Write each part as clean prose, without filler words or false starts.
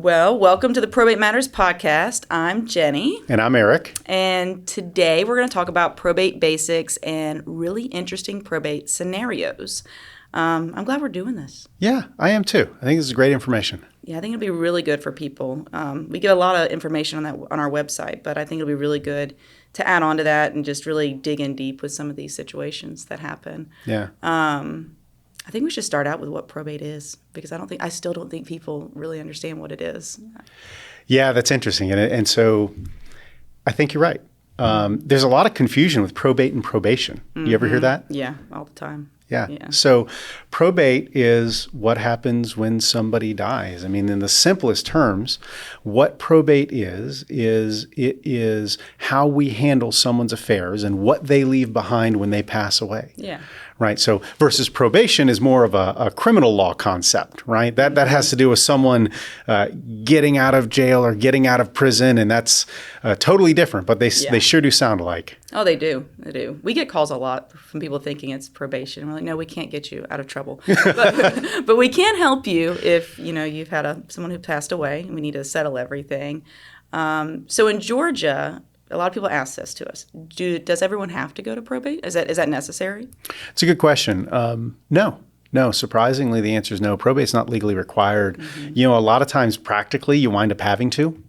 Well, welcome to the Probate Matters Podcast. I'm Jenny. And I'm Erik. And today we're going to talk about probate basics and really interesting probate scenarios. I'm glad we're doing this. Yeah, I am too. I think this is great information. Yeah, I think it'll be really good for people. We get a lot of information on that on our website, but I think it'll be really good to add on to that and just really dig in deep with some of these situations that happen. Yeah. I think we should start out with what probate is, because I still don't think people really understand what it is. Yeah, that's interesting. And so I think you're right. There's a lot of confusion with probate and probation. Mm-hmm. You ever hear that? Yeah, all the time. Yeah. So probate is what happens when somebody dies. I mean, in the simplest terms, what probate is it is how we handle someone's affairs and what they leave behind when they pass away. Yeah. Right. So versus probation is more of a criminal law concept, right? That has to do with someone getting out of jail or getting out of prison, and that's totally different. But they sure do sound alike. Oh, they do. They do. We get calls a lot from people thinking it's probation. We're like, no, we can't get you out of trouble, but we can help you if you've had someone who passed away and we need to settle everything. So in Georgia, a lot of people ask this to us. Does everyone have to go to probate? Is that necessary? It's a good question. No. Surprisingly, the answer is no. Probate's not legally required. Mm-hmm. A lot of times practically you wind up having to.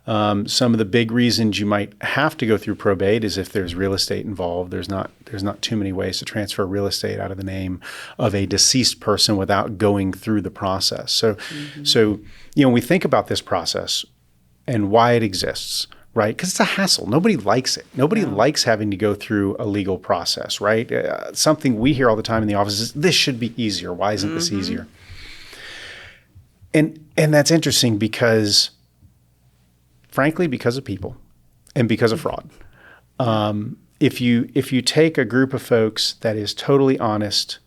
Some of the big reasons you might have to go through probate is if there's real estate involved. There's not too many ways to transfer real estate out of the name of a deceased person without going through the process. So when we think about this process and why it exists, right? Because it's a hassle. Nobody likes it. Nobody likes having to go through a legal process, right? Something we hear all the time in the office is, this should be easier. Why isn't this easier? And that's interesting because, frankly, because of people and because of fraud. If you take a group of folks that is totally honest,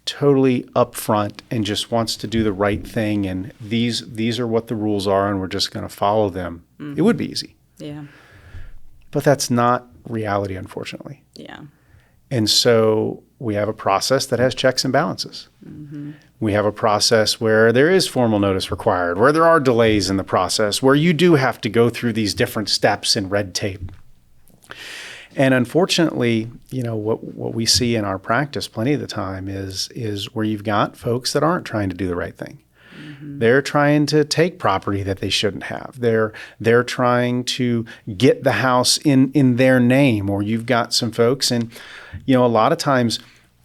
totally upfront, and just wants to do the right thing, and these are what the rules are, and we're just going to follow them, it would be easy. Yeah. But that's not reality, unfortunately. Yeah. And so we have a process that has checks and balances. Mm-hmm. We have a process where there is formal notice required, where there are delays in the process, where you do have to go through these different steps and red tape. And unfortunately, what we see in our practice plenty of the time is where you've got folks that aren't trying to do the right thing. Mm-hmm. They're trying to take property that they shouldn't have. They're trying to get the house in their name, or you've got some folks, and a lot of times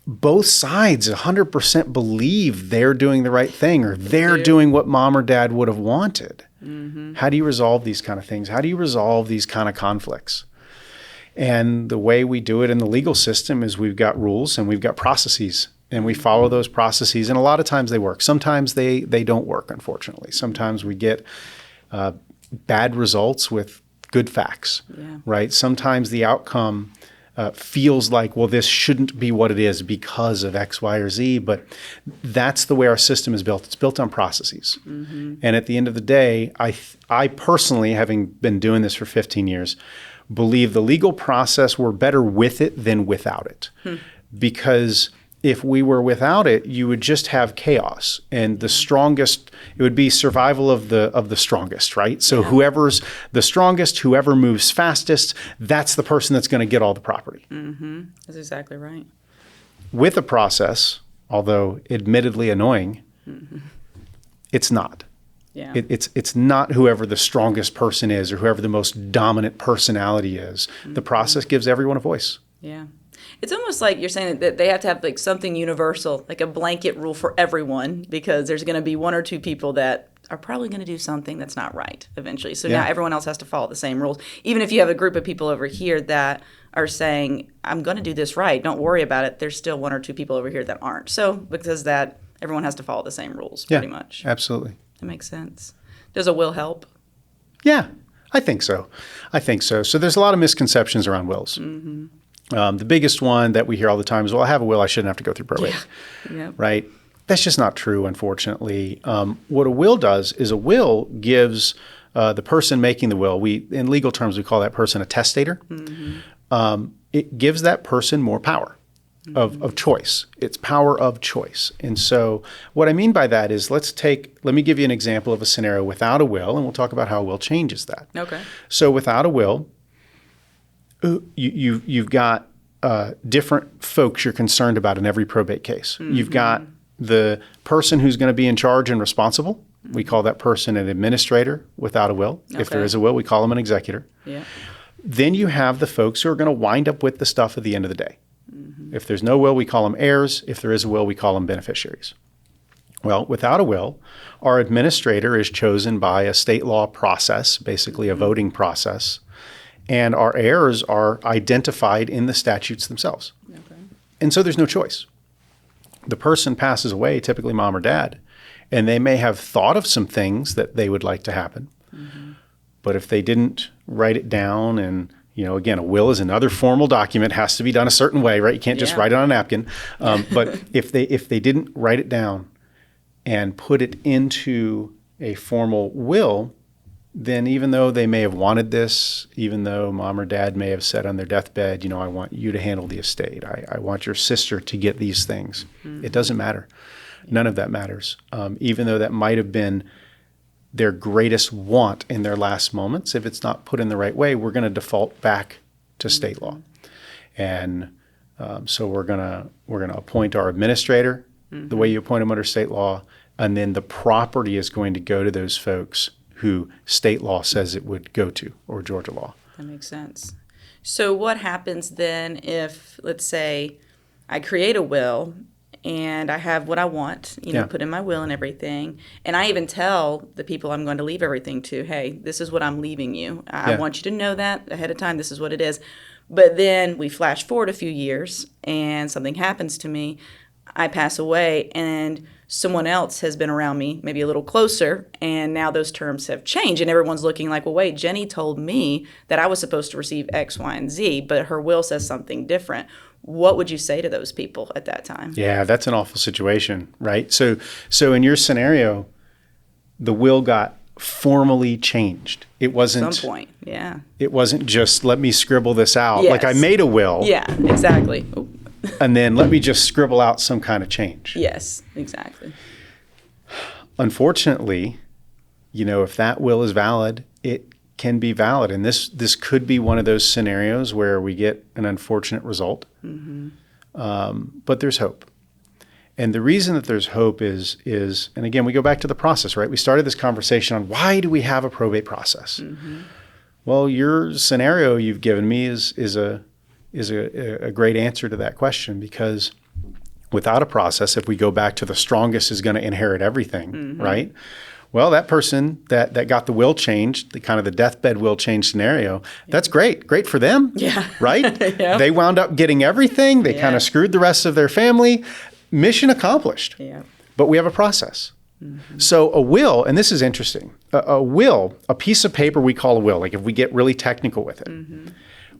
both sides 100% believe they're doing the right thing, or they're doing what mom or dad would have wanted. Mm-hmm. How do you resolve these kind of things? How do you resolve these kind of conflicts? And the way we do it in the legal system is we've got rules and we've got processes, and we follow those processes. And a lot of times they work. Sometimes they don't work, unfortunately. Sometimes we get bad results with good facts, right? Sometimes the outcome feels like, well, this shouldn't be what it is because of X, Y, or Z. But that's the way our system is built. It's built on processes. Mm-hmm. And at the end of the day, I personally, having been doing this for 15 years, believe the legal process, we're better with it than without it. Because if we were without it, you would just have chaos, and the strongest, it would be survival of the strongest, right? So whoever's the strongest, whoever moves fastest, that's the person that's going to get all the property. Mm-hmm. That's exactly right. With a process, although admittedly annoying, it's not. Yeah. It's not whoever the strongest person is or whoever the most dominant personality is. Mm-hmm. The process gives everyone a voice. Yeah. It's almost like you're saying that they have to have like something universal, like a blanket rule for everyone, because there's going to be one or two people that are probably going to do something that's not right eventually. So now everyone else has to follow the same rules. Even if you have a group of people over here that are saying, I'm going to do this right, don't worry about it, there's still one or two people over here that aren't. So because that, everyone has to follow the same rules pretty much. Absolutely. That makes sense. Does a will help? Yeah, I think so. So there's a lot of misconceptions around wills. Mm-hmm. The biggest one that we hear all the time is, well, I have a will, I shouldn't have to go through probate, right? That's just not true, unfortunately. What a will does is a will gives the person making the will, in legal terms, we call that person a testator. Mm-hmm. It gives that person more power. of choice. It's power of choice. And so what I mean by that is let me give you an example of a scenario without a will, and we'll talk about how a will changes that. Okay. So without a will, you've got different folks you're concerned about in every probate case. You've got the person who's going to be in charge and responsible. We call that person an administrator without a will. Okay. If there is a will, we call them an executor. Yeah. Then you have the folks who are going to wind up with the stuff at the end of the day. If there's no will, we call them heirs. If there is a will, we call them beneficiaries. Well, without a will, our administrator is chosen by a state law process, basically a voting process, and our heirs are identified in the statutes themselves. Okay. And so there's no choice. The person passes away, typically mom or dad, and they may have thought of some things that they would like to happen. But if they didn't write it down, and again, a will is another formal document, has to be done a certain way, right? You can't just write it on a napkin. But if they didn't write it down and put it into a formal will, then even though they may have wanted this, even though mom or dad may have said on their deathbed, I want you to handle the estate. I want your sister to get these things. It doesn't matter. None of that matters. Even though that might have been their greatest want in their last moments, if it's not put in the right way, we're going to default back to state law. And so we're going to appoint our administrator the way you appoint them under state law, and then the property is going to go to those folks who state law says it would go to, or Georgia law. That makes sense. So what happens then if, let's say, I create a will and I have what I want, put in my will and everything, and I even tell the people I'm going to leave everything to, hey, this is what I'm leaving you. I want you to know that ahead of time. This is what it is. But then we flash forward a few years and something happens to me. I pass away and someone else has been around me, maybe a little closer, and now those terms have changed. And everyone's looking like, well, wait, Jenny told me that I was supposed to receive X, Y, and Z, but her will says something different. What would you say to those people at that time? Yeah, that's an awful situation, right? So in your scenario, the will got formally changed. It wasn't at some point, It wasn't just let me scribble this out. Yes. Like I made a will. Yeah, exactly. And then let me just scribble out some kind of change. Yes, exactly. Unfortunately, if that will is valid, it can be valid. And this could be one of those scenarios where we get an unfortunate result. But there's hope. And the reason that there's hope is, and again, we go back to the process, right? We started this conversation on why do we have a probate process? Well, your scenario you've given me is a great answer to that question, because without a process, if we go back to the strongest is going to inherit everything, right? Well, that person that got the will changed, the kind of the deathbed will change scenario, that's great. Great for them, right? They wound up getting everything. They kind of screwed the rest of their family. Mission accomplished. But we have a process. So a will, and this is interesting, a will, a piece of paper we call a will, like if we get really technical with it.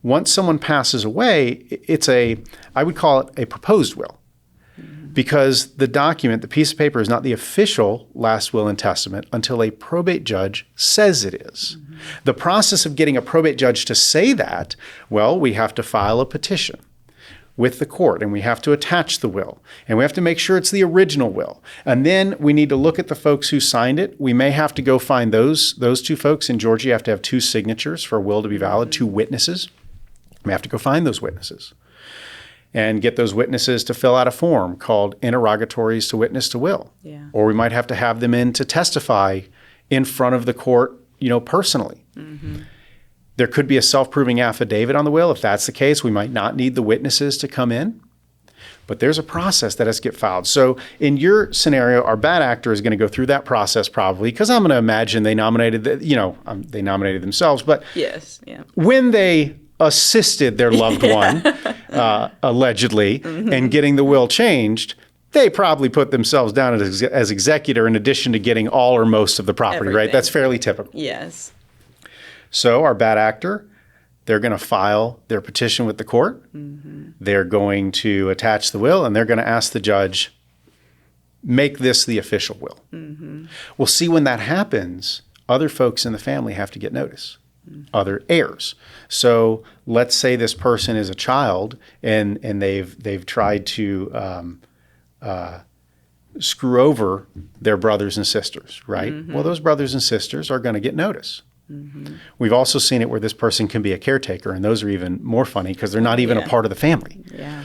Once someone passes away, I would call it a proposed will, because the document, the piece of paper, is not the official last will and testament until a probate judge says it is. The process of getting a probate judge to say that, well, we have to file a petition with the court, and we have to attach the will, and we have to make sure it's the original will. And then we need to look at the folks who signed it. We may have to go find those two folks. In Georgia, you have to have 2 signatures for a will to be valid, 2 witnesses. We have to go find those witnesses and get those witnesses to fill out a form called interrogatories to witness to will. Or we might have to have them in to testify in front of the court, personally. There could be a self-proving affidavit on the will. If that's the case, we might not need the witnesses to come in. But there's a process that has to get filed. So in your scenario, our bad actor is going to go through that process probably, because I'm going to imagine they nominated, they nominated themselves. But when they assisted their loved one, allegedly, and getting the will changed, they probably put themselves down as executor in addition to getting all or most of the property, right? That's fairly typical. Yes. So our bad actor, they're going to file their petition with the court. They're going to attach the will, and they're going to ask the judge, make this the official will. Well, see, when that happens, other folks in the family have to get notice. other heirs. So let's say this person is a child and they've tried to screw over their brothers and sisters, right? Well, those brothers and sisters are going to get notice. We've also seen it where this person can be a caretaker, and those are even more funny because they're not even a part of the family. Yeah.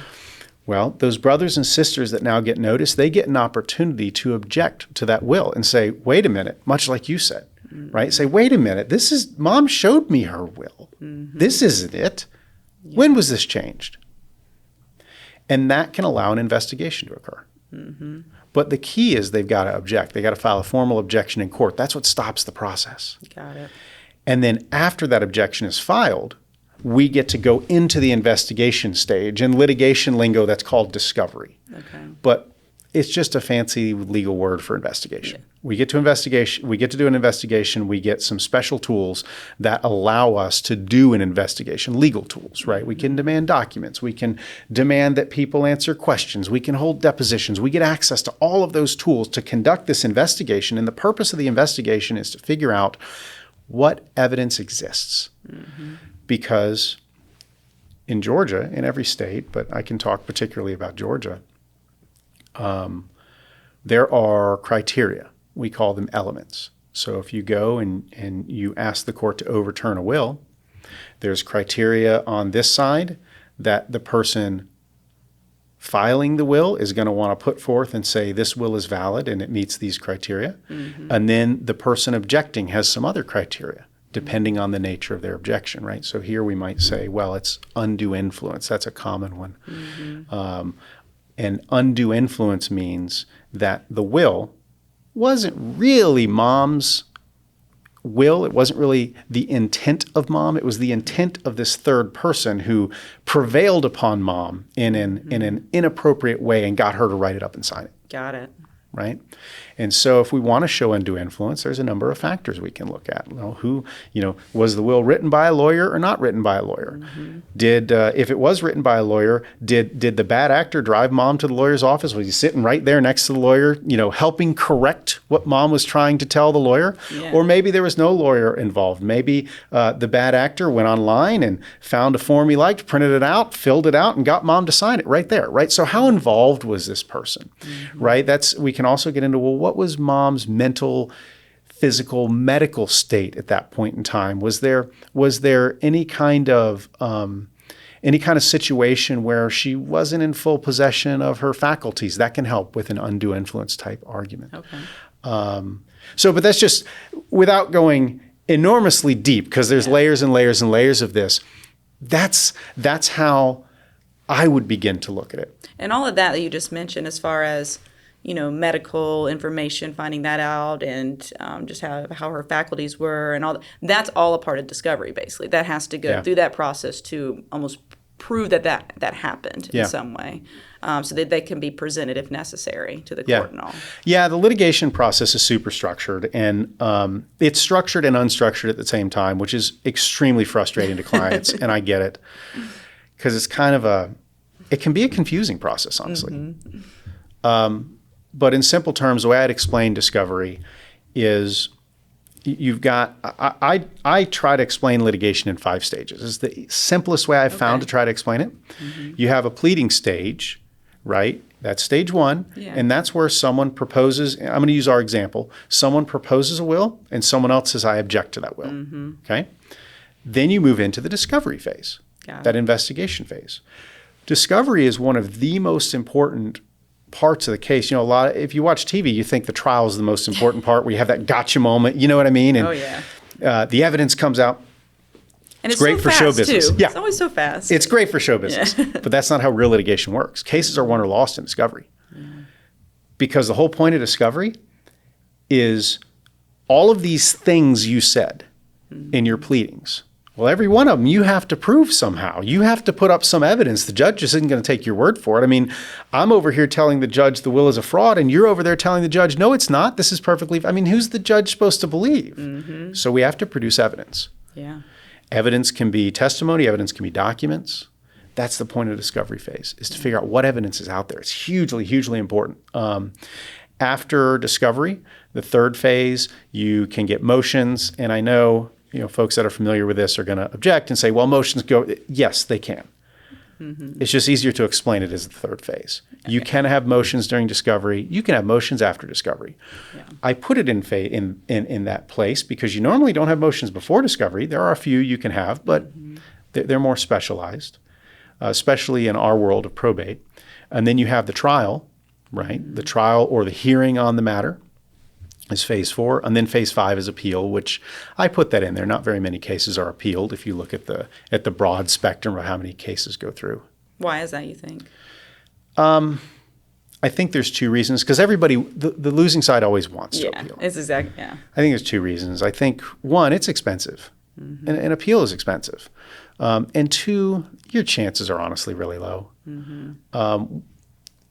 Well, those brothers and sisters that now get notice, they get an opportunity to object to that will and say, wait a minute, much like you said, right? Say, wait a minute, Mom showed me her will. This isn't it. Yeah. When was this changed? And that can allow an investigation to occur. But the key is they've got to object. They got to file a formal objection in court. That's what stops the process. Got it. And then after that objection is filed, we get to go into the investigation stage. In litigation lingo, that's called discovery. Okay. But it's just a fancy legal word for investigation. Yeah. We get to do an investigation. We get some special tools that allow us to do an investigation, legal tools, right? We can demand documents. We can demand that people answer questions. We can hold depositions. We get access to all of those tools to conduct this investigation. And the purpose of the investigation is to figure out what evidence exists. Because in Georgia, in every state, but I can talk particularly about Georgia, there are criteria. We call them elements. So if you go and you ask the court to overturn a will, there's criteria on this side that the person filing the will is going to want to put forth and say this will is valid and it meets these criteria. And then the person objecting has some other criteria depending on the nature of their objection, right? So here we might say, well, it's undue influence. That's a common one. And undue influence means that the will wasn't really Mom's will. It wasn't really the intent of Mom. It was the intent of this third person who prevailed upon Mom in an inappropriate way and got her to write it up and sign it. Got it. Right? And so if we want to show undue influence, there's a number of factors we can look at. Was the will written by a lawyer or not written by a lawyer? If it was written by a lawyer, did the bad actor drive Mom to the lawyer's office? Was he sitting right there next to the lawyer, helping correct what Mom was trying to tell the lawyer? Yeah. Or maybe there was no lawyer involved. Maybe the bad actor went online and found a form he liked, printed it out, filled it out, and got Mom to sign it right there, right? So how involved was this person, right? We can also get into, well, what was Mom's mental, physical, medical state at that point in time? Was there any kind of situation where she wasn't in full possession of her faculties? That can help with an undue influence type argument. Okay. But that's just without going enormously deep, because there's layers and layers and layers of this. That's how I would begin to look at it. And all of that you just mentioned, as far as medical information, finding that out, and just how her faculties were, and all that's all a part of discovery. Basically, that has to go through that process to almost prove that happened in some way, so that they can be presented if necessary to the court and all. Yeah, the litigation process is super structured, and it's structured and unstructured at the same time, which is extremely frustrating to clients, and I get it, because it's kind of it can be a confusing process, honestly. But in simple terms, the way I'd explain discovery is you've got, I try to explain litigation in 5 stages. It's the simplest way I've found to try to explain it. You have a pleading stage, right? That's stage 1. Yeah. And that's where someone proposes, I'm going to use our example. Someone proposes a will and someone else says, I object to that will. Okay? Then you move into the discovery phase, that investigation phase. Discovery is one of the most important parts of the case. If you watch TV, you think the trial is the most important part, where you have that gotcha moment. You know what I mean? And the evidence comes out. And it's great so for fast show business. Too. Yeah. It's always so fast. It's great for show business, but that's not how real litigation works. Cases are won or lost in discovery, because the whole point of discovery is all of these things you said in your pleadings. Well, every one of them you have to prove somehow. You have to put up some evidence. The judge just isn't going to take your word for it. I mean, I'm over here telling the judge the will is a fraud, and you're over there telling the judge, no, it's not. This is perfectly, who's the judge supposed to believe? So we have to produce evidence. Yeah. Evidence can be testimony. Evidence can be documents. That's the point of the discovery phase, is to figure out what evidence is out there. It's hugely, hugely important. After discovery, the third phase, you can get motions. And I know, folks that are familiar with this are going to object and say, well, motions go. Yes, they can. It's just easier to explain it as the third phase. Okay. You can have motions during discovery. You can have motions after discovery. Yeah. I put it in that place because you normally don't have motions before discovery. There are a few you can have, but they're more specialized, especially in our world of probate. And then you have the trial, right? The trial or the hearing on the matter is phase 4. And then phase 5 is appeal, which I put that in there. Not very many cases are appealed if you look at the broad spectrum of how many cases go through. Why is that, you think? I think there's 2 reasons, because everybody, the losing side always wants to appeal. It's exactly, yeah. I think there's 2 reasons. I think, 1, it's expensive. An appeal is expensive. And 2, your chances are honestly really low.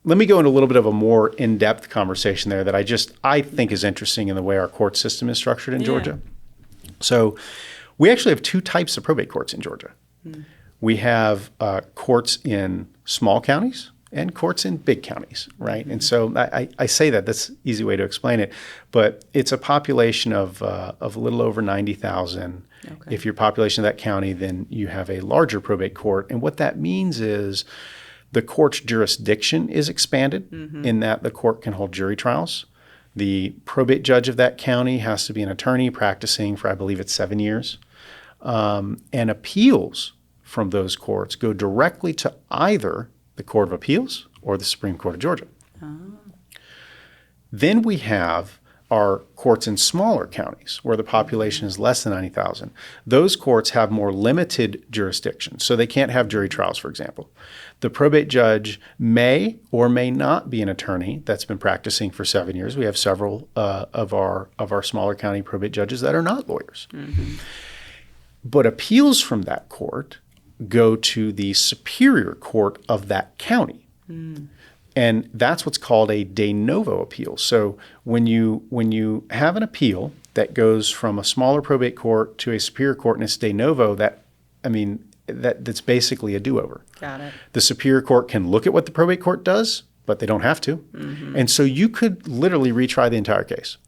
Let me go into a little bit of a more in-depth conversation there that I think is interesting in the way our court system is structured in Georgia. So we actually have 2 types of probate courts in Georgia. We have courts in small counties and courts in big counties, right? And so I say that's an easy way to explain it, but it's a population of a little over 90,000. Okay. If your population of that county, then you have a larger probate court. And what that means is the court's jurisdiction is expanded in that the court can hold jury trials. The probate judge of that county has to be an attorney practicing for, I believe it's 7 years. And appeals from those courts go directly to either the Court of Appeals or the Supreme Court of Georgia. Then we have our courts in smaller counties where the population is less than 90,000. Those courts have more limited jurisdiction, so they can't have jury trials, for example. The probate judge may or may not be an attorney that's been practicing for 7 years. We have several of our smaller county probate judges that are not lawyers. But appeals from that court go to the superior court of that county. And that's what's called a de novo appeal. So when you have an appeal that goes from a smaller probate court to a superior court and it's de novo, that's basically a do-over. Got it. The superior court can look at what the probate court does, but they don't have to. And so you could literally retry the entire case.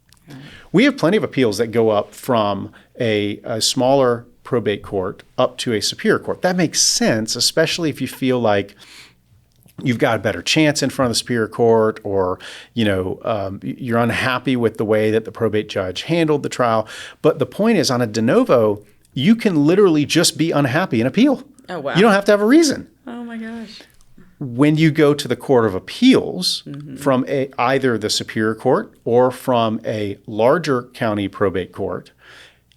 We have plenty of appeals that go up from a smaller probate court up to a superior court. That makes sense, especially if you feel like you've got a better chance in front of the superior court, or you're unhappy with the way that the probate judge handled the trial. But the point is, on a de novo, you can literally just be unhappy and appeal. Oh, wow. You don't have to have a reason. Oh, my gosh. When you go to the Court of Appeals from either the superior court or from a larger county probate court,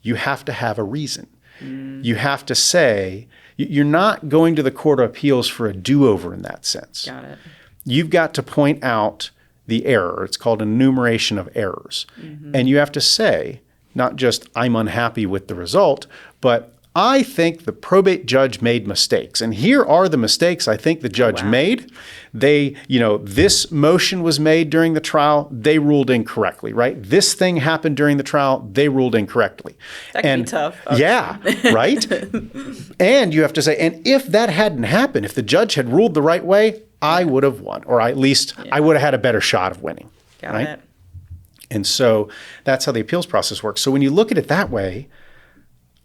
you have to have a reason. You have to say, you're not going to the Court of Appeals for a do-over in that sense. Got it. You've got to point out the error. It's called enumeration of errors. And you have to say, not just I'm unhappy with the result, but I think the probate judge made mistakes. And here are the mistakes I think the judge made. This motion was made during the trial. They ruled incorrectly, right? This thing happened during the trial. They ruled incorrectly. That can be tough. Okay. Yeah, right? And you have to say, and if that hadn't happened, if the judge had ruled the right way, I would have won, or at least I would have had a better shot of winning. Got it. And so that's how the appeals process works. So when you look at it that way,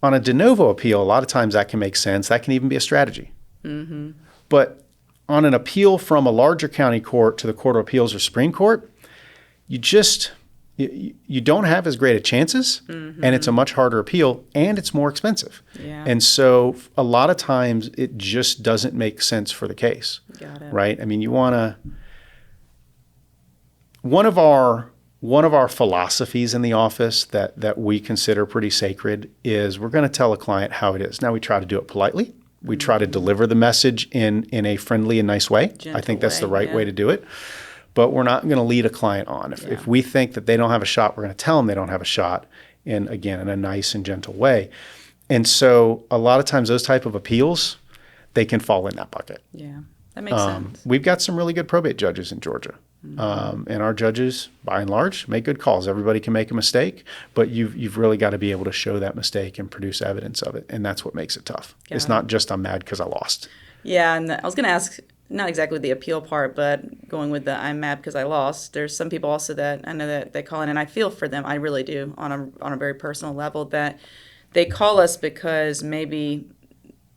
on a de novo appeal, a lot of times that can make sense. That can even be a strategy. But on an appeal from a larger county court to the Court of Appeals or Supreme Court, you don't have as great a chances, and it's a much harder appeal, and it's more expensive. Yeah. And so a lot of times it just doesn't make sense for the case. Got it. Right? I mean, you want to one of our philosophies in the office that we consider pretty sacred is we're going to tell a client how it is. Now, we try to do it politely. We try to deliver the message in a friendly and nice way. Gentle I think that's the right way way to do it. But we're not going to lead a client on. If we think that they don't have a shot, we're going to tell them they don't have a shot, in a nice and gentle way. And so a lot of times those type of appeals, they can fall in that bucket. Yeah, that makes sense. We've got some really good probate judges in Georgia. And our judges, by and large, make good calls. Everybody can make a mistake, but you've really got to be able to show that mistake and produce evidence of it. And that's what makes it tough. It's not just I'm mad because I lost. Yeah, and I was going to ask, not exactly the appeal part, but going with the I'm mad because I lost. There's some people also that I know that they call in, and I feel for them. I really do, on a very personal level, that they call us because maybe,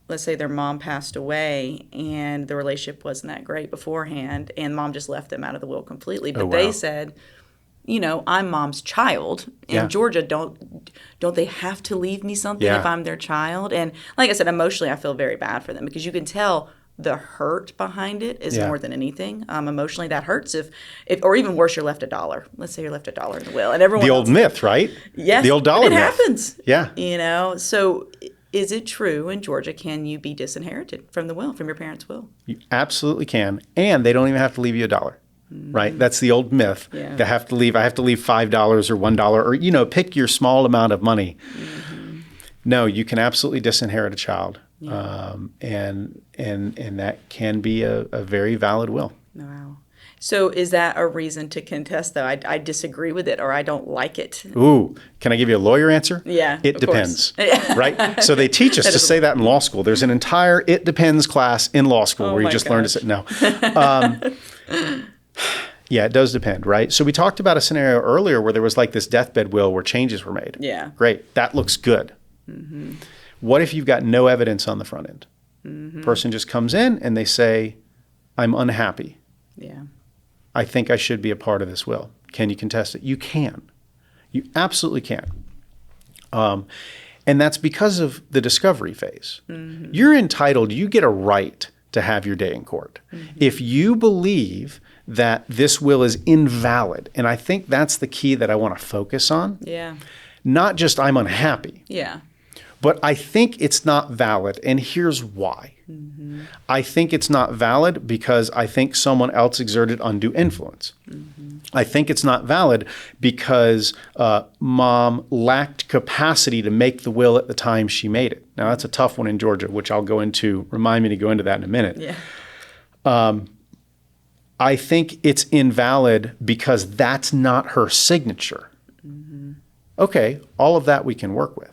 let's say their mom passed away and the relationship wasn't that great beforehand, and mom just left them out of the will completely. But they said, I'm mom's child. In Georgia, don't they have to leave me something if I'm their child? And like I said, emotionally, I feel very bad for them because you can tell the hurt behind it is more than anything. Emotionally, that hurts if, or even worse, you're left $1. Let's say you're left $1 in the will, and everyone. The old myth, right? Yes, the old dollar myth. It happens. Yeah. So is it true in Georgia? Can you be disinherited from the will, from your parents' will? You absolutely can, and they don't even have to leave you $1. Right? That's the old myth. Yeah. I have to leave $5 or $1 or, pick your small amount of money. No, you can absolutely disinherit a child. And that can be a very valid will. Wow. So is that a reason to contest, though? I disagree with it or I don't like it. Ooh, can I give you a lawyer answer? Yeah, It depends, right? So they teach us to say that in law school. There's an entire it depends class in law school where you just learn to say no. Yeah, it does depend, right? So we talked about a scenario earlier where there was like this deathbed will where changes were made. Yeah. Great. That looks good. What if you've got no evidence on the front end? Person just comes in and they say, I'm unhappy. Yeah. I think I should be a part of this will. Can you contest it? You can. You absolutely can. And that's because of the discovery phase. You're entitled, you get a right to have your day in court. If you believe that this will is invalid, and I think that's the key that I want to focus on. Yeah. Not just I'm unhappy. Yeah. But I think it's not valid, and here's why. I think it's not valid because I think someone else exerted undue influence. I think it's not valid because mom lacked capacity to make the will at the time she made it. Now, that's a tough one in Georgia, which I'll go into. Remind me to go into that in a minute. Yeah. I think it's invalid because that's not her signature. Okay, all of that we can work with.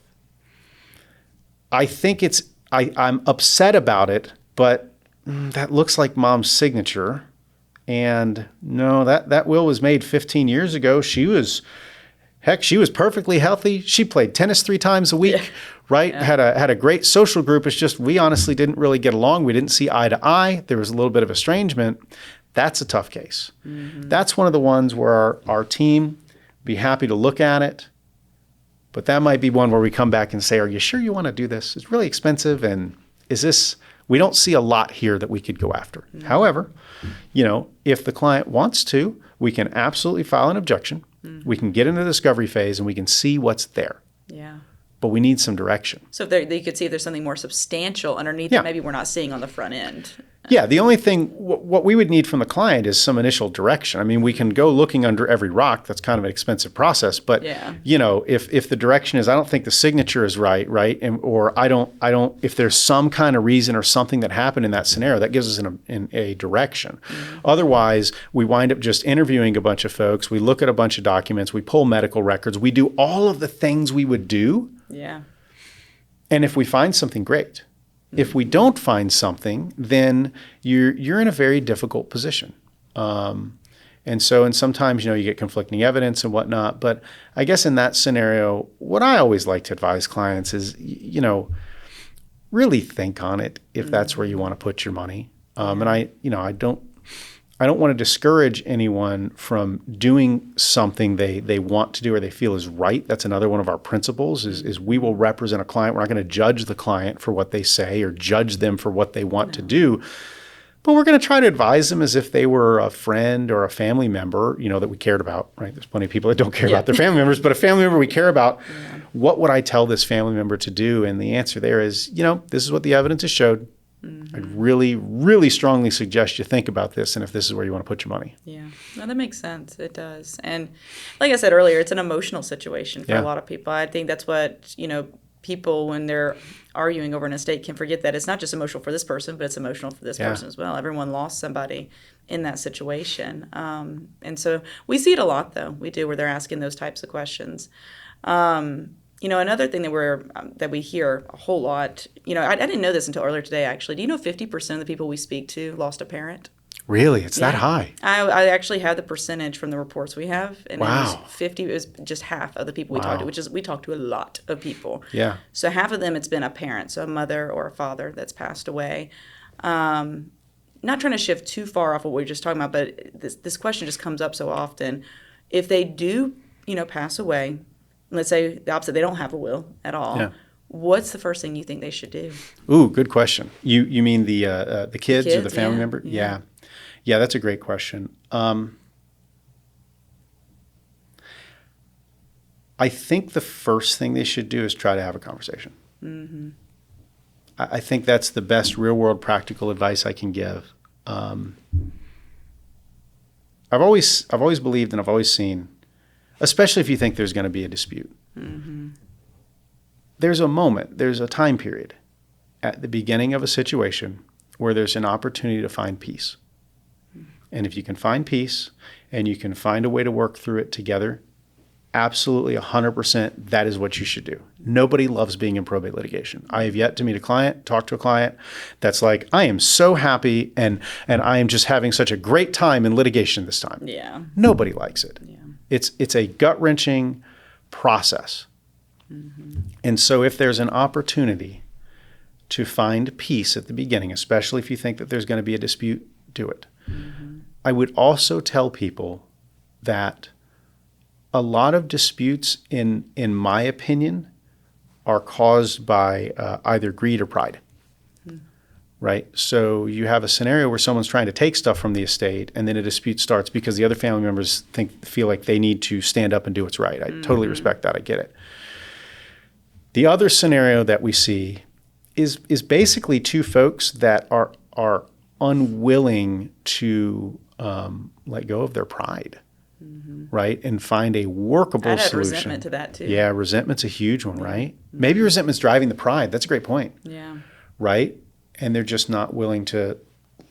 I think I'm upset about it, but that looks like mom's signature. And no, that will was made 15 years ago. She was perfectly healthy. She played tennis 3 times a week, right? Yeah. Had a great social group. It's just we honestly didn't really get along. We didn't see eye to eye. There was a little bit of estrangement. That's a tough case. That's one of the ones where our team be happy to look at it. But that might be one where we come back and say, are you sure you want to do this? It's really expensive. And we don't see a lot here that we could go after. However, if the client wants to, we can absolutely file an objection. We can get into the discovery phase and we can see what's there. Yeah. But we need some direction. So you could see if there's something more substantial underneath that maybe we're not seeing on the front end. Yeah, the only thing, what we would need from the client is some initial direction. I mean, we can go looking under every rock. That's kind of an expensive process. But, if the direction is, I don't think the signature is right? Or if there's some kind of reason or something that happened in that scenario, that gives us a direction. Otherwise, we wind up just interviewing a bunch of folks. We look at a bunch of documents. We pull medical records. We do all of the things we would do. Yeah. And if we find something, great. If we don't find something, then you're in a very difficult position. And sometimes, you get conflicting evidence and whatnot. But I guess in that scenario, what I always like to advise clients is, really think on it if that's where you want to put your money. And I don't want to discourage anyone from doing something they want to do or they feel is right. That's another one of our principles is we will represent a client. We're not going to judge the client for what they say or judge them for what they want to do. But we're going to try to advise them as if they were a friend or a family member, that we cared about, right? There's plenty of people that don't care about their family members, but a family member we care about. Yeah. What would I tell this family member to do? And the answer there is, this is what the evidence has showed. I'd really, really strongly suggest you think about this and if this is where you want to put your money. Yeah, no, that makes sense. It does. And like I said earlier, it's an emotional situation for a lot of people. I think that's what, people, when they're arguing over an estate, can forget that it's not just emotional for this person, but it's emotional for this person as well. Everyone lost somebody in that situation. And so we see it a lot, though. We do, where they're asking those types of questions. Another thing that we hear a whole lot, I didn't know this until earlier today, actually. Do you know 50% of the people we speak to lost a parent? Really? It's that high? I actually have the percentage from the reports we have, and Wow. it was 50. It was just half of the people we talked to, which is we talked to a lot of people. Yeah. So half of them, it's been a parent, so a mother or a father that's passed away. Not trying to shift too far off what we were just talking about, but this question just comes up so often. If they do, pass away, let's say the opposite, they don't have a will at all. Yeah. What's the first thing you think they should do? Ooh, good question. You mean the kids or the family member? Yeah. Yeah, that's a great question. I think the first thing they should do is try to have a conversation. Mm-hmm. I think that's the best real-world practical advice I can give. I've always believed, and I've always seen, especially if you think there's going to be a dispute. Mm-hmm. There's a time period at the beginning of a situation where there's an opportunity to find peace. And if you can find peace and you can find a way to work through it together, absolutely 100%, that is what you should do. Nobody loves being in probate litigation. I have yet to talk to a client that's like, I am so happy and I am just having such a great time in litigation this time. Yeah. Nobody likes it. Yeah. It's a gut-wrenching process. Mm-hmm. And so if there's an opportunity to find peace at the beginning, especially if you think that there's going to be a dispute, do it. Mm-hmm. I would also tell people that a lot of disputes, in my opinion, are caused by either greed or pride, right? So you have a scenario where someone's trying to take stuff from the estate, and then a dispute starts because the other family members feel like they need to stand up and do what's right. I totally respect that. I get it. The other scenario that we see is basically two folks that are unwilling to let go of their pride, right? And find a workable I'd add solution. resentment to that too. Yeah, resentment's a huge one, right? Mm-hmm. Maybe resentment's driving the pride. That's a great point. Yeah. Right? And they're just not willing to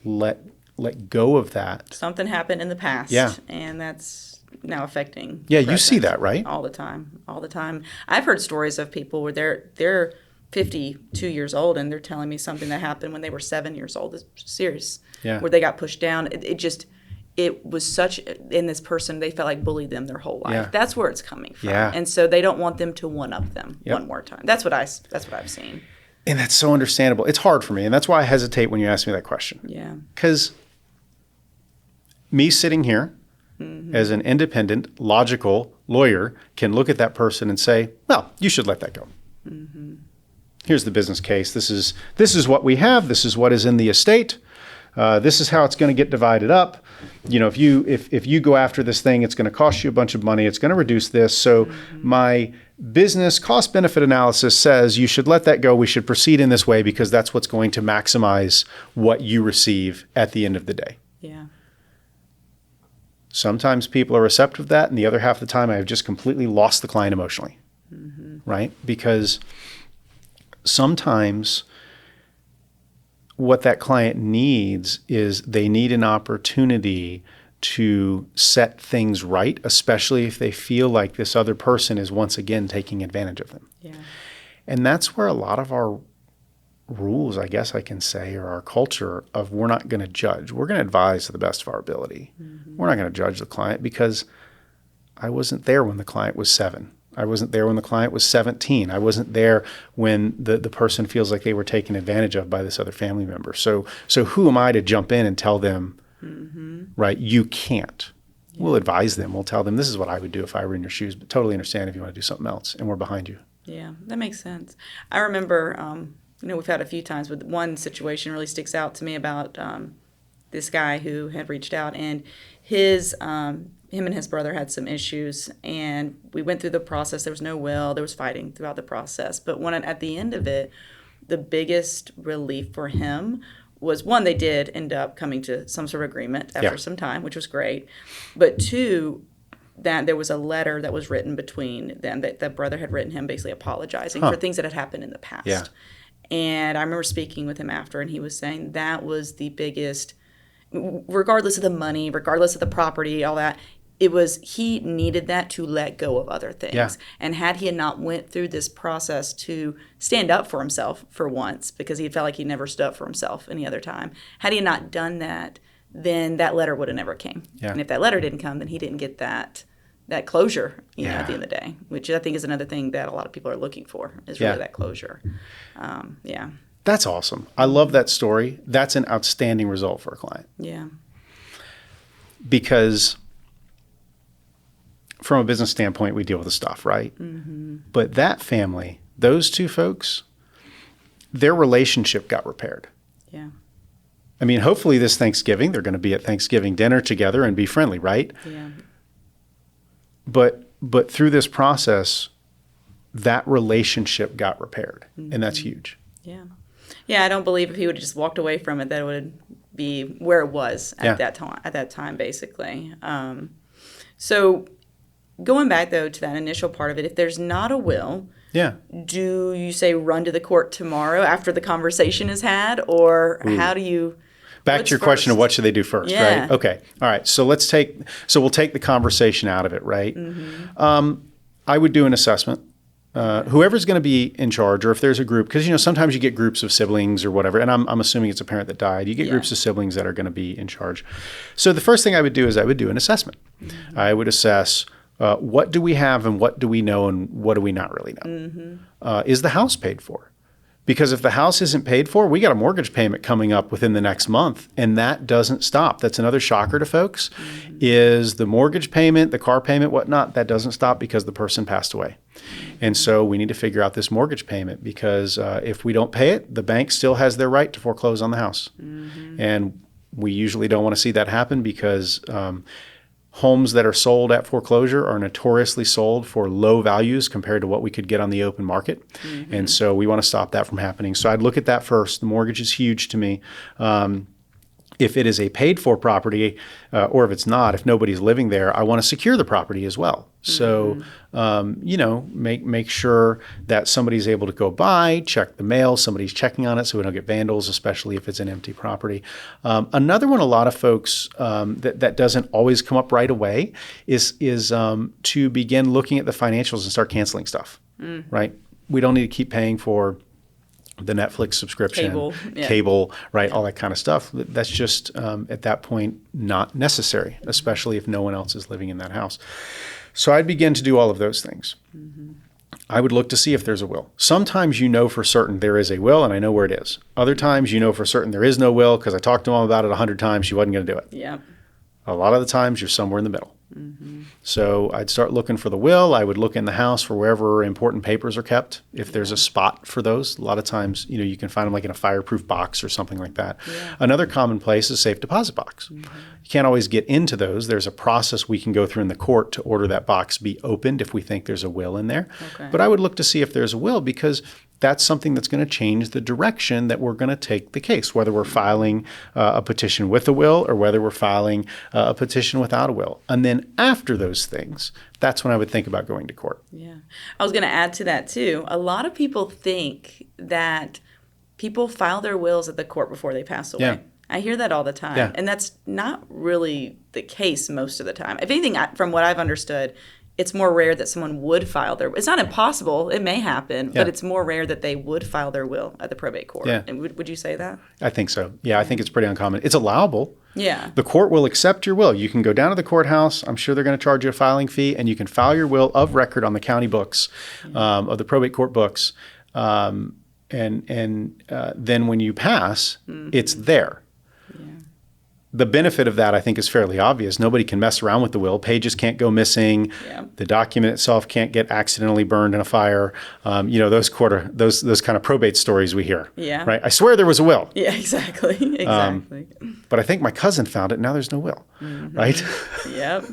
let go of that. Something happened in the past. Yeah. And that's now affecting. Yeah, you see that, right? All the time. I've heard stories of people where they're 52 years old and they're telling me something that happened when they were 7 years old. It's serious. Yeah. Where they got pushed down. It was such, in this person, they felt like bullied them their whole life. Yeah. That's where it's coming from. Yeah. And so they don't want them to one-up them Yep. one more time. That's what I've seen. And that's so understandable. It's hard for me, and that's why I hesitate when you ask me that question. Yeah. Because me sitting here as an independent, logical lawyer can look at that person and say, well, you should let that go. Mm-hmm. Here's the business case. This is what we have. This is what is in the estate. This is how it's going to get divided up. If you go after this thing, it's going to cost you a bunch of money. It's going to reduce this. So my business cost benefit analysis says you should let that go. We should proceed in this way because that's what's going to maximize what you receive at the end of the day. Yeah. Sometimes people are receptive to that, and the other half of the time I have just completely lost the client emotionally, right? Because sometimes what that client needs is they need an opportunity to set things right, especially if they feel like this other person is once again taking advantage of them. Yeah. And that's where a lot of our rules, I guess I can say, or our culture of we're not going to judge. We're going to advise to the best of our ability. Mm-hmm. We're not going to judge the client because I wasn't there when the client was 7. I wasn't there when the client was 17. I wasn't there when the person feels like they were taken advantage of by this other family member. So who am I to jump in and tell them, right, you can't? Yeah. We'll advise them. We'll tell them this is what I would do if I were in your shoes, but totally understand if you want to do something else, and we're behind you. Yeah, that makes sense. I remember, we've had a few times, but one situation really sticks out to me about this guy who had reached out, and him and his brother had some issues, and we went through the process. There was no will. There was fighting throughout the process. But at the end of it, the biggest relief for him was, one, they did end up coming to some sort of agreement after some time, which was great. But two, that there was a letter that was written between them that brother had written him basically apologizing for things that had happened in the past. Yeah. And I remember speaking with him after, and he was saying that was the biggest, regardless of the money, regardless of the property, all that, he needed that to let go of other things. Yeah. And had he not went through this process to stand up for himself for once, because he felt like he never stood up for himself any other time, had he not done that, then that letter would have never came. Yeah. And if that letter didn't come, then he didn't get that closure, you know, at the end of the day, which I think is another thing that a lot of people are looking for, is really that closure. That's awesome. I love that story. That's an outstanding result for a client. Yeah. Because from a business standpoint, we deal with the stuff, right? Mm-hmm. But that family, those two folks, their relationship got repaired. Yeah. I mean, hopefully this Thanksgiving, they're going to be at Thanksgiving dinner together and be friendly, right? Yeah. But through this process, that relationship got repaired, and that's huge. Yeah. Yeah, I don't believe if he would have just walked away from it, that it would be where it was at that time, basically. So going back, though, to that initial part of it, if there's not a will, do you say run to the court tomorrow after the conversation is had, or how do you... Back to your question of what should they do first, right? Okay. All right. So we'll take the conversation out of it, right? Mm-hmm. I would do an assessment. Whoever's going to be in charge, or if there's a group, because, you know, sometimes you get groups of siblings or whatever, and I'm assuming it's a parent that died. You get groups of siblings that are going to be in charge. So the first thing I would do is I would do an assessment. Mm-hmm. I would assess what do we have and what do we know and what do we not really know. Mm-hmm. Is the house paid for? Because if the house isn't paid for, we got a mortgage payment coming up within the next month, and that doesn't stop. That's another shocker to folks, is the mortgage payment, the car payment, whatnot, that doesn't stop because the person passed away. And so we need to figure out this mortgage payment, because if we don't pay it, the bank still has their right to foreclose on the house. And we usually don't want to see that happen, because homes that are sold at foreclosure are notoriously sold for low values compared to what we could get on the open market. And so we want to stop that from happening. So I'd look at that first. The mortgage is huge to me. If it is a paid for property, or if it's not, if nobody's living there, I want to secure the property as well. So, you know, make sure that somebody's able to go by, check the mail, somebody's checking on it so we don't get vandals, especially if it's an empty property. Another one a lot of folks that doesn't always come up right away is to begin looking at the financials and start canceling stuff, right? We don't need to keep paying for the Netflix subscription, cable, right, all that kind of stuff. That's just, at that point, not necessary, especially if no one else is living in that house. So I'd begin to do all of those things. I would look to see if there's a will. Sometimes you know for certain there is a will, and I know where it is. Other times you know for certain there is no will because I talked to mom about it 100 times. She wasn't going to do it. Yeah. A lot of the times you're somewhere in the middle. So I'd start looking for the will. I would look in the house for wherever important papers are kept. If there's a spot for those, a lot of times, you know, you can find them like in a fireproof box or something like that. Another common place is safe deposit box. You can't always get into those. There's a process we can go through in the court to order that box be opened if we think there's a will in there. But I would look to see if there's a will, because that's something that's going to change the direction that we're going to take the case, whether we're filing a petition with a will or whether we're filing a petition without a will. And then after those things, that's when I would think about going to court. Yeah. I was going to add to that, too. A lot of people think that people file their wills at the court before they pass away. Yeah. I hear that all the time. And that's not really the case most of the time. If anything, from what I've understood, it's more rare that someone would file their will. It's not impossible. It may happen, but it's more rare that they would file their will at the probate court. And would you say that? I think so. Yeah, I think it's pretty uncommon. It's allowable. Yeah. The court will accept your will. You can go down to the courthouse. I'm sure they're going to charge you a filing fee, and you can file your will of record on the county books, of the probate court books. And then when you pass, it's there. The benefit of that, I think, is fairly obvious. Nobody can mess around with the will. Pages can't go missing. The document itself can't get accidentally burned in a fire. You know, those kind of probate stories we hear. Right? I swear there was a will. Yeah, exactly. But I think my cousin found it. Now there's no will. Right? Yep.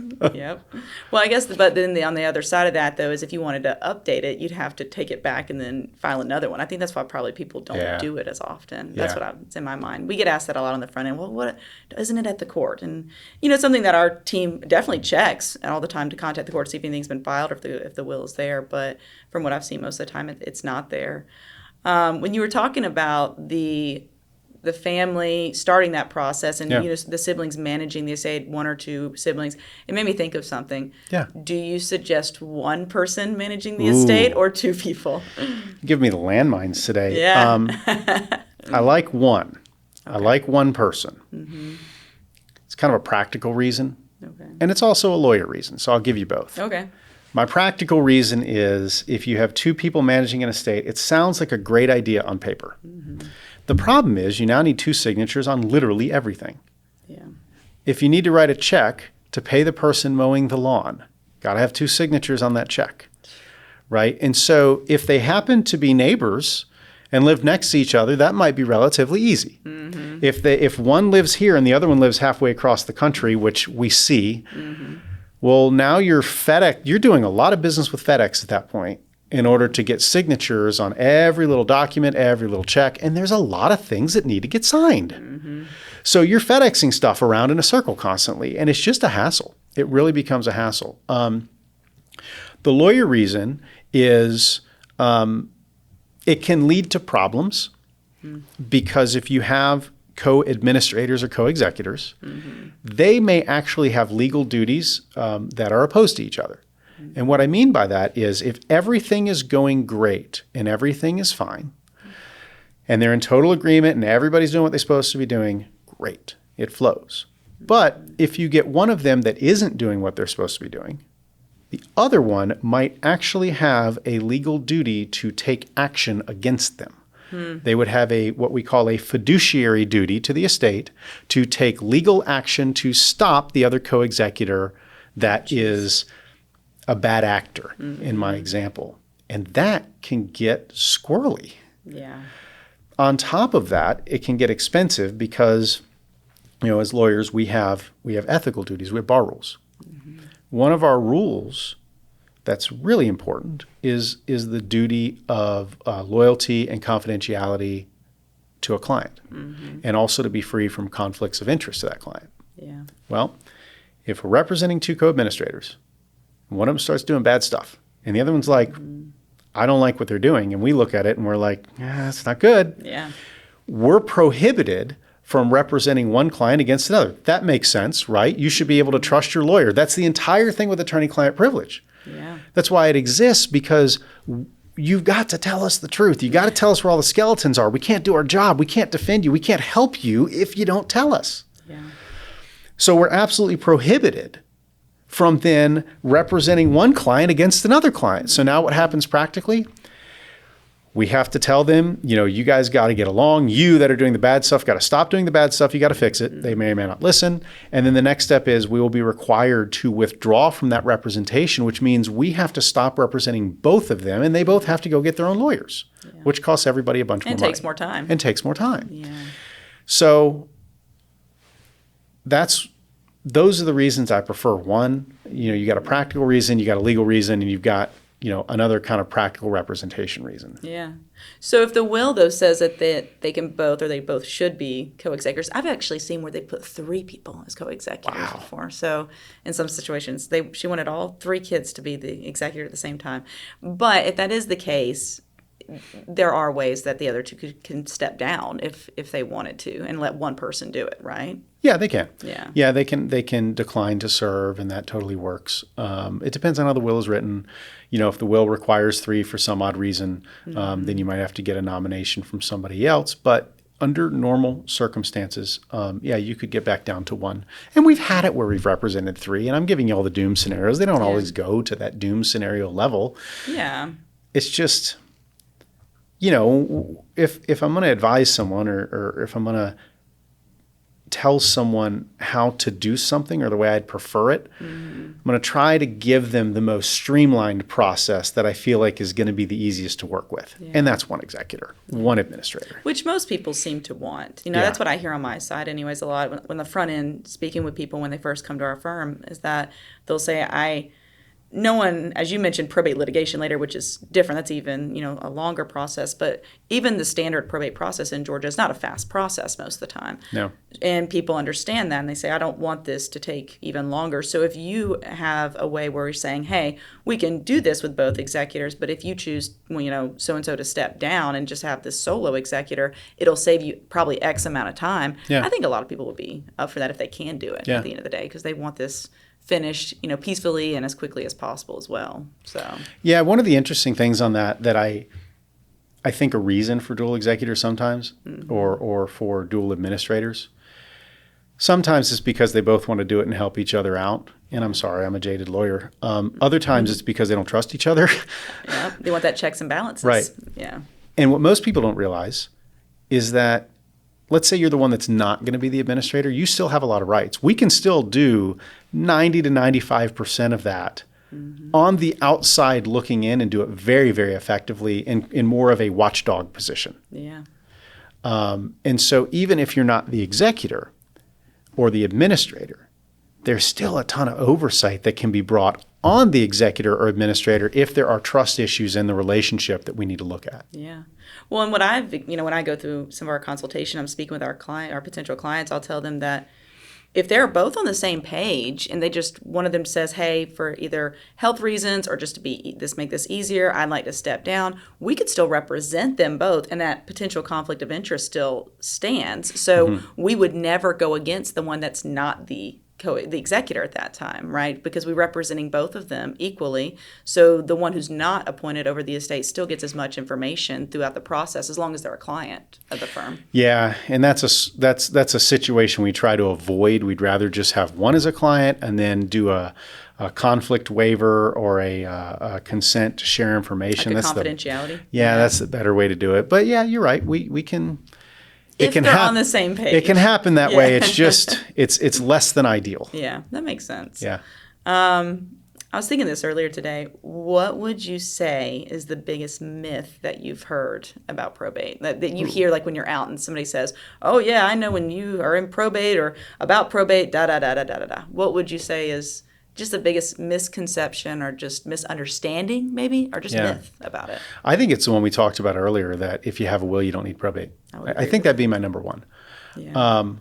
Well, I guess, but then on the other side of that, though, is if you wanted to update it, you'd have to take it back and then file another one. I think that's why probably people don't do it as often. That's what's in my mind. We get asked that a lot on the front end. Well, what isn't it at the court? And, you know, it's something that our team definitely checks all the time to contact the court to see if anything's been filed or if the will is there. But from what I've seen most of the time, it's not there. When you were talking about the family starting that process and you know, the siblings managing the estate, one or two siblings, it made me think of something. Do you suggest one person managing the estate or two people? Give me the landmines today. I like one. I like one person. It's kind of a practical reason. Okay. And it's also a lawyer reason. So I'll give you both. Okay. My practical reason is if you have two people managing an estate, it sounds like a great idea on paper. Mm-hmm. The problem is you now need two signatures on literally everything. Yeah. If you need to write a check to pay the person mowing the lawn, got to have two signatures on that check, right? And so if they happen to be neighbors and live next to each other, that might be relatively easy. Mm-hmm. If one lives here and the other one lives halfway across the country, which we see, mm-hmm. well, now you're doing a lot of business with FedEx at that point in order to get signatures on every little document, every little check, and there's a lot of things that need to get signed. Mm-hmm. So you're FedExing stuff around in a circle constantly, and it's just a hassle. It really becomes a hassle. The lawyer reason is it can lead to problems because if you have co-administrators or co-executors, mm-hmm. they may actually have legal duties that are opposed to each other. Mm-hmm. And what I mean by that is if everything is going great and everything is fine, and they're in total agreement and everybody's doing what they're supposed to be doing, great, it flows. But if you get one of them that isn't doing what they're supposed to be doing, the other one might actually have a legal duty to take action against them. They would have what we call a fiduciary duty to the estate to take legal action to stop the other co-executor that is a bad actor, mm-hmm. in my example. And that can get squirrely. Yeah. On top of that, it can get expensive because, as lawyers, we have ethical duties, we have bar rules. Mm-hmm. One of our rules that's really important is the duty of loyalty and confidentiality to a client, mm-hmm. and also to be free from conflicts of interest to that client. Yeah. Well, if we're representing two co-administrators, one of them starts doing bad stuff, and the other one's like, mm-hmm. I don't like what they're doing, and we look at it and we're like, that's not good. Yeah. We're prohibited from representing one client against another. That makes sense, right? You should be able to trust your lawyer. That's the entire thing with attorney-client privilege. Yeah. That's why it exists, because you've got to tell us the truth. You got to tell us where all the skeletons are. We can't do our job. We can't defend you. We can't help you if you don't tell us. Yeah. So we're absolutely prohibited from then representing one client against another client. So now what happens practically? We have to tell them, you guys got to get along. You that are doing the bad stuff got to stop doing the bad stuff. You got to fix it. They may or may not listen. And then the next step is we will be required to withdraw from that representation, which means we have to stop representing both of them, and they both have to go get their own lawyers, which costs everybody a bunch more money. And takes more time. Yeah. So those are the reasons I prefer. One, you got a practical reason, you got a legal reason, and you've got another kind of practical representation reason. Yeah. So if the will, though, says that they can both, or they both should be co-executors, I've actually seen where they put 3 people as co-executors before. So in some situations, she wanted all 3 kids to be the executor at the same time. But if that is the case, there are ways that the other 2 can step down if they wanted to and let one person do it, right? Yeah, they can. Yeah, they can decline to serve, and that totally works. It depends on how the will is written. If the will requires 3 for some odd reason, mm-hmm. then you might have to get a nomination from somebody else. But under normal circumstances, you could get back down to 1. And we've had it where we've represented 3, and I'm giving you all the doom scenarios. They don't always go to that doom scenario level. Yeah. It's just, if I'm going to advise someone or if I'm going to tell someone how to do something or the way I'd prefer it, mm-hmm. I'm going to try to give them the most streamlined process that I feel like is going to be the easiest to work with. Yeah. And that's one executor, one administrator. Which most people seem to want. That's what I hear on my side anyways a lot. When the front end, speaking with people when they first come to our firm, is that they'll say, no one, as you mentioned, probate litigation later, which is different. That's even, a longer process. But even the standard probate process in Georgia is not a fast process most of the time. No. And people understand that, and they say, I don't want this to take even longer. So if you have a way where you're saying, hey, we can do this with both executors, but if you choose, so-and-so to step down and just have this solo executor, it'll save you probably X amount of time. Yeah. I think a lot of people will be up for that if they can do it at the end of the day, because they want this finished, peacefully and as quickly as possible as well. So yeah, one of the interesting things on that I think a reason for dual executors sometimes, mm-hmm. or for dual administrators. Sometimes it's because they both want to do it and help each other out. And I'm sorry, I'm a jaded lawyer. Other times it's because they don't trust each other. Yeah, they want that checks and balances. Right. Yeah. And what most people don't realize is that, let's say you're the one that's not going to be the administrator, you still have a lot of rights. We can still do 90 to 95% of that on the outside looking in and do it very, very effectively in more of a watchdog position. Yeah. And so even if you're not the executor or the administrator, there's still a ton of oversight that can be brought on the executor or administrator if there are trust issues in the relationship that we need to look at. Yeah. Well, and what I've, when I go through some of our consultation, I'm speaking with our potential clients, I'll tell them that if they're both on the same page and one of them says, hey, for either health reasons or just to make this easier, I'd like to step down, we could still represent them both, and that potential conflict of interest still stands. So we would never go against the one that's not the executor at that time, right? Because we're representing both of them equally. So the one who's not appointed over the estate still gets as much information throughout the process as long as they're a client of the firm. Yeah, and that's a situation we try to avoid. We'd rather just have one as a client and then do a conflict waiver or a consent to share information. Like a confidentiality. That's the better way to do it. But yeah, you're right. We can. If they're on the same page. It can happen that way. It's just, it's less than ideal. Yeah, that makes sense. Yeah. I was thinking this earlier today. What would you say is the biggest myth that you've heard about probate? That you hear like when you're out and somebody says, oh yeah, I know when you are in probate or about probate, da-da-da-da-da-da-da. What would you say is just the biggest misconception or just misunderstanding maybe, or just myth about it? I think it's the one we talked about earlier, that if you have a will, you don't need probate. I think that'd be my number one. Yeah.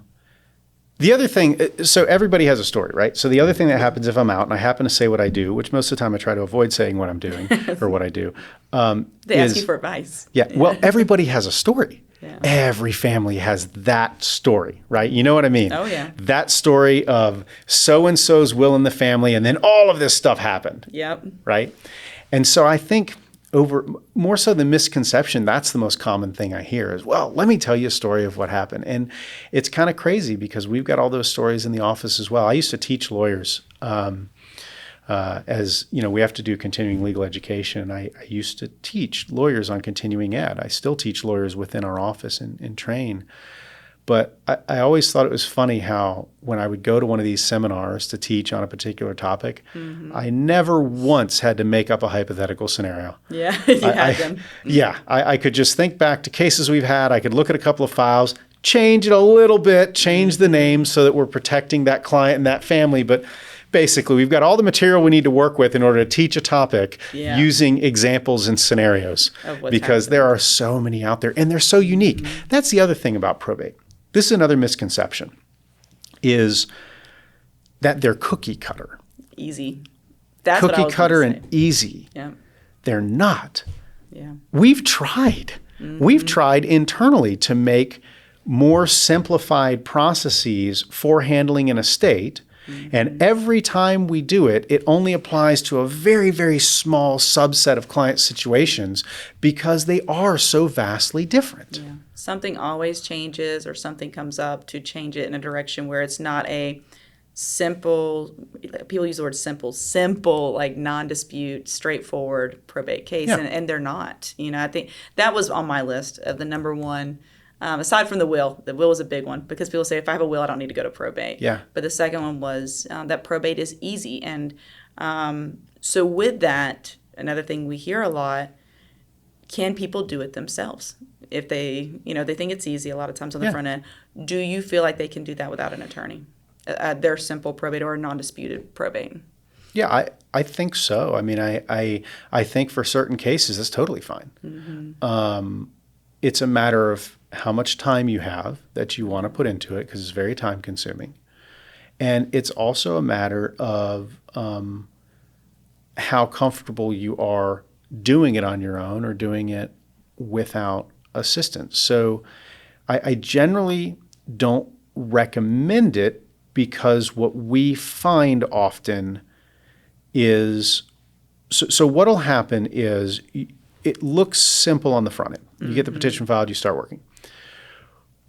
The other thing, so everybody has a story, right? So the other thing that happens if I'm out and I happen to say what I do, which most of the time I try to avoid saying what I'm doing or what I do. They ask you for advice. Yeah. Well, everybody has a story. Yeah. Every family has that story, right? You know what I mean? Oh, yeah. That story of so-and-so's will in the family, and then all of this stuff happened. Yep. Right? And so I think more so than misconception, that's the most common thing I hear is, well, let me tell you a story of what happened. And it's kind of crazy because we've got all those stories in the office as well. I used to teach lawyers as, we have to do continuing legal education. I used to teach lawyers on continuing ed. I still teach lawyers within our office and train. But I always thought it was funny how when I would go to one of these seminars to teach on a particular topic, I never once had to make up a hypothetical scenario. Yeah, you had them. Yeah, I could just think back to cases we've had. I could look at a couple of files, change it a little bit, change the name so that we're protecting that client and that family. But basically, we've got all the material we need to work with in order to teach a topic using examples and scenarios, because there are so many out there and they're so unique. That's the other thing about probate. This is another misconception, is that they're cookie cutter. Easy. That's what I cookie was cutter gonna say. and easy. Yeah. They're not. Yeah. We've tried. We've tried internally to make more simplified processes for handling an estate. And every time we do it, it only applies to a very, very small subset of client situations because they are so vastly different. Yeah. Something always changes or something comes up to change it in a direction where it's not a simple, people use the word simple, like non-dispute, straightforward probate case, and they're not. I think that was on my list of the number one. Aside from the will was a big one because people say, if I have a will, I don't need to go to probate. Yeah. But the second one was that probate is easy. And so with that, another thing we hear a lot, can people do it themselves? If they think it's easy a lot of times on the front end, do you feel like they can do that without an attorney? Their simple probate or non-disputed probate? Yeah, I think so. I mean, I think for certain cases, it's totally fine. It's a matter of how much time you have that you want to put into it, because it's very time consuming. And it's also a matter of how comfortable you are doing it on your own or doing it without assistance. So I generally don't recommend it, because what we find often is, so what'll happen is it looks simple on the front end. You get the petition filed, you start working.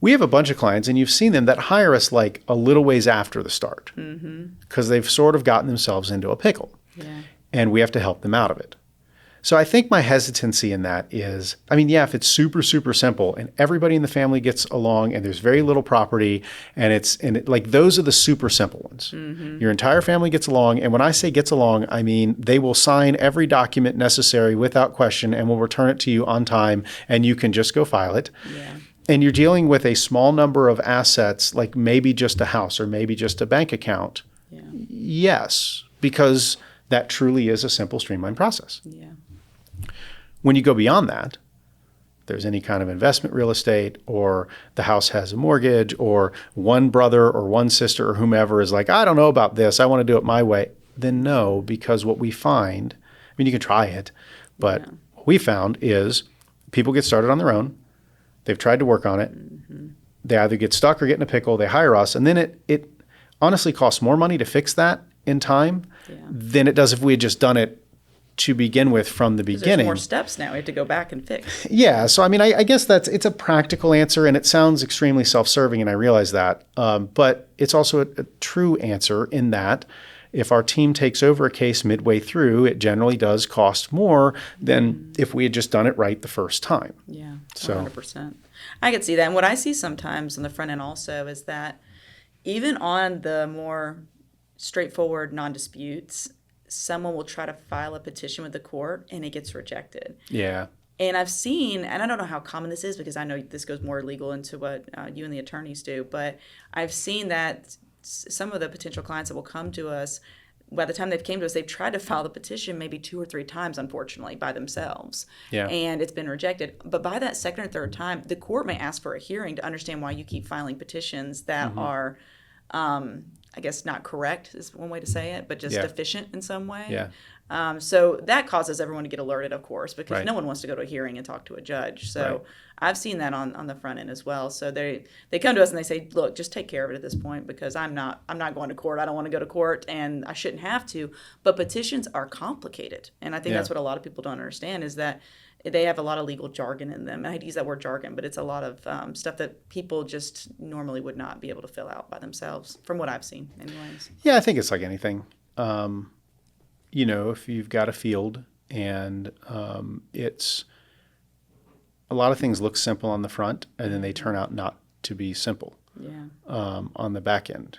We have a bunch of clients, and you've seen them, that hire us like a little ways after the start because they've sort of gotten themselves into a pickle, and we have to help them out of it. So I think my hesitancy in that is, if it's super, super simple and everybody in the family gets along and there's very little property like those are the super simple ones. Your entire family gets along. And when I say gets along, I mean, they will sign every document necessary without question and will return it to you on time, and you can just go file it. And you're dealing with a small number of assets, like maybe just a house or maybe just a bank account. Yes, because that truly is a simple, streamlined process. When you go beyond that, there's any kind of investment real estate, or the house has a mortgage, or one brother or one sister or whomever is like, I don't know about this, I want to do it my way. Then no, because what we find, you can try it, but what we found is people get started on their own. They've tried to work on it. They either get stuck or get in a pickle. They hire us. And then it honestly costs more money to fix that in time than it does if we had just done it to begin with from the beginning. There's more steps now. We have to go back and fix. Yeah. So, I guess it's a practical answer, and it sounds extremely self-serving, and I realize that. But it's also a true answer in that if our team takes over a case midway through, it generally does cost more than if we had just done it right the first time. Yeah, 100%. I could see that. And what I see sometimes on the front end also is that even on the more straightforward non-disputes, someone will try to file a petition with the court and it gets rejected. Yeah. And I've seen, and I don't know how common this is because I know this goes more legal into what you and the attorneys do, but I've seen that some of the potential clients that will come to us, by the time they've came to us, they've tried to file the petition maybe 2 or 3 times, unfortunately, by themselves. And it's been rejected. But by that second or third time, the court may ask for a hearing to understand why you keep filing petitions that are I guess not correct is one way to say it, but just deficient in some way. So that causes everyone to get alerted, of course, because no one wants to go to a hearing and talk to a judge. So I've seen that on the front end as well. So they come to us and they say, look, just take care of it at this point because I'm not going to court. I don't want to go to court and I shouldn't have to. But petitions are complicated. And I think that's what a lot of people don't understand is that they have a lot of legal jargon in them. And I hate to use that word jargon, but it's a lot of stuff that people just normally would not be able to fill out by themselves, from what I've seen anyways. Yeah, I think it's like anything. If you've got a field and it's a lot of things look simple on the front and then they turn out not to be simple on the back end.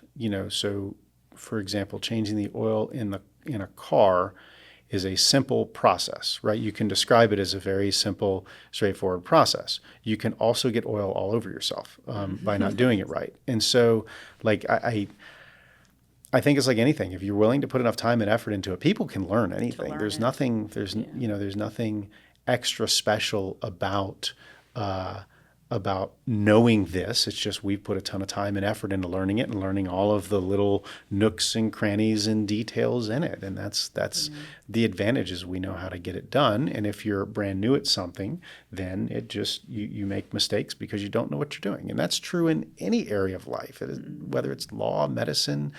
So for example, changing the oil in a car is a simple process, right? You can describe it as a very simple, straightforward process. You can also get oil all over yourself by not doing it right. And so, I think it's like anything. If you're willing to put enough time and effort into it, people can learn anything. There's nothing extra special about knowing this. It's just we've put a ton of time and effort into learning it and learning all of the little nooks and crannies and details in it. And that's the advantage is we know how to get it done. And if you're brand new at something, then it just you make mistakes because you don't know what you're doing. And that's true in any area of life, whether it's law, medicine,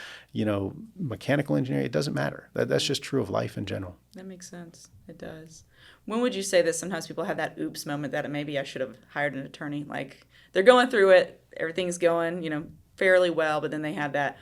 mechanical engineering, it doesn't matter. That's just true of life in general. That makes sense. It does. When would you say that sometimes people have that oops moment that maybe I should have hired an attorney? Like they're going through it, everything's going, fairly well, but then they have that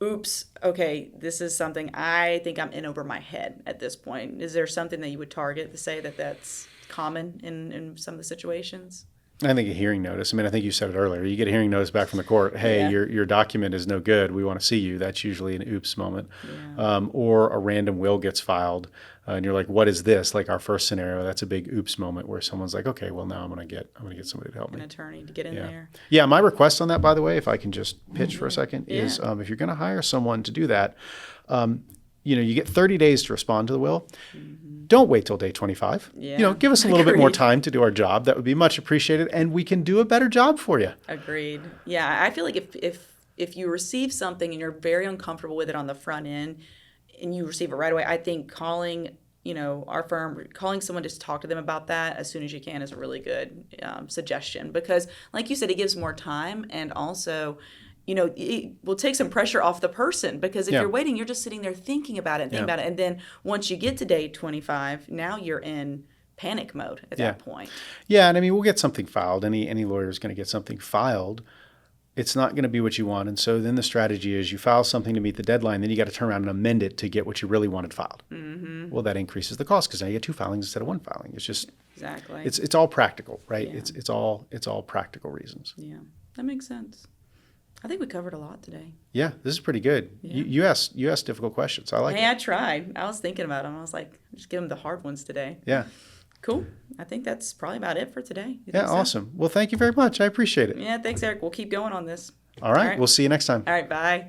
oops, okay, this is something I think I'm in over my head at this point. Is there something that you would target to say that that's common in some of the situations? I think a hearing notice. I think you said it earlier. You get a hearing notice back from the court. Hey, your document is no good. We want to see you. That's usually an oops moment. Or a random will gets filed, and you're like, "What is this?" Like our first scenario, that's a big oops moment where someone's like, "Okay, well now I'm gonna get somebody to help me." An attorney to get in there. Yeah, my request on that, by the way, if I can just pitch for a second, is if you're going to hire someone to do that, you get 30 days to respond to the will. Don't wait till day 25. Give us a little bit more time to do our job. That would be much appreciated, and we can do a better job for you. Agreed. Yeah, I feel like if you receive something and you're very uncomfortable with it on the front end, and you receive it right away, I think calling our firm, calling someone to talk to them about that as soon as you can is a really good suggestion because, like you said, it gives more time and also. It will take some pressure off the person because if you're waiting, you're just sitting there thinking about it and thinking about it. And then once you get to day 25, now you're in panic mode at that point. Yeah, and I mean, we'll get something filed. Any lawyer is going to get something filed. It's not going to be what you want. And so then the strategy is you file something to meet the deadline, then you got to turn around and amend it to get what you really wanted filed. Mm-hmm. Well, that increases the cost because now you get 2 filings instead of 1 filing. It's just exactly. It's all practical, right? Yeah. It's all practical reasons. Yeah, that makes sense. I think we covered a lot today. Yeah, this is pretty good. Yeah. You asked difficult questions. I like it. Hey, I tried. I was thinking about them. I was like, just give them the hard ones today. Yeah. Cool. I think that's probably about it for today. Yeah, awesome. Well, thank you very much. I appreciate it. Yeah, thanks, Erik. We'll keep going on this. All right. We'll see you next time. All right, bye.